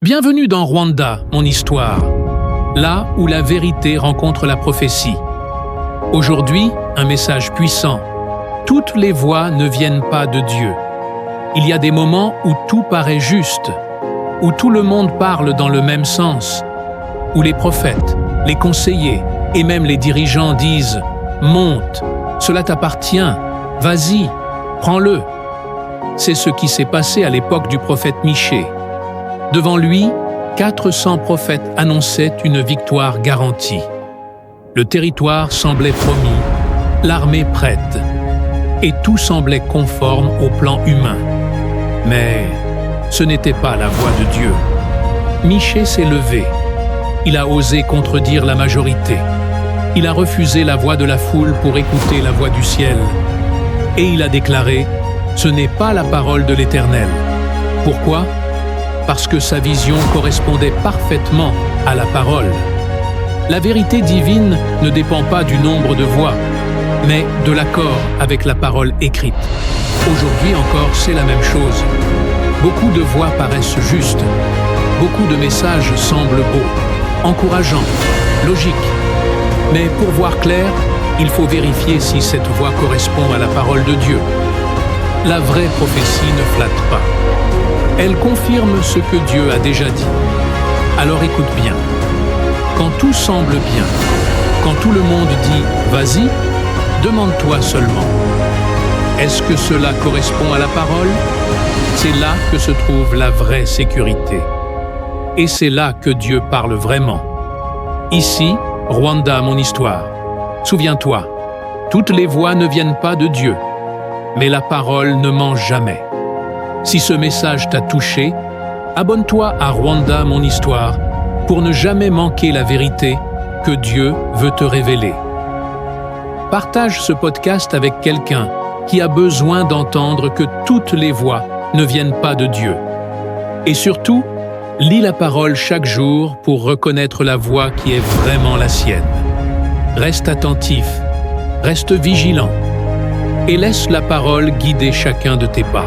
Bienvenue dans Rwanda, mon histoire, là où la vérité rencontre la prophétie. Aujourd'hui, un message puissant. Toutes les voix ne viennent pas de Dieu. Il y a des moments où tout paraît juste, où tout le monde parle dans le même sens, où les prophètes, les conseillers et même les dirigeants disent « Monte, cela t'appartient, vas-y, prends-le ». C'est ce qui s'est passé à l'époque du prophète Michée. Devant lui, 400 prophètes annonçaient une victoire garantie. Le territoire semblait promis, l'armée prête, et tout semblait conforme au plan humain. Mais ce n'était pas la voix de Dieu. Michée s'est levé. Il a osé contredire la majorité. Il a refusé la voix de la foule pour écouter la voix du ciel. Et il a déclaré « Ce n'est pas la parole de l'Éternel ». Pourquoi ? Parce que sa vision correspondait parfaitement à la parole. La vérité divine ne dépend pas du nombre de voix, mais de l'accord avec la parole écrite. Aujourd'hui encore, c'est la même chose. Beaucoup de voix paraissent justes, beaucoup de messages semblent beaux, encourageants, logiques. Mais pour voir clair, il faut vérifier si cette voix correspond à la parole de Dieu. La vraie prophétie ne flatte pas. Elle confirme ce que Dieu a déjà dit. Alors écoute bien. Quand tout semble bien, quand tout le monde dit « vas-y », demande-toi seulement. Est-ce que cela correspond à la parole ? C'est là que se trouve la vraie sécurité. Et c'est là que Dieu parle vraiment. Ici, Rwanda, mon histoire. Souviens-toi, toutes les voix ne viennent pas de Dieu, mais la parole ne ment jamais. Si ce message t'a touché, abonne-toi à Rwanda, mon histoire, pour ne jamais manquer la vérité que Dieu veut te révéler. Partage ce podcast avec quelqu'un qui a besoin d'entendre que toutes les voix ne viennent pas de Dieu. Et surtout, lis la parole chaque jour pour reconnaître la voix qui est vraiment la sienne. Reste attentif, reste vigilant et laisse la parole guider chacun de tes pas.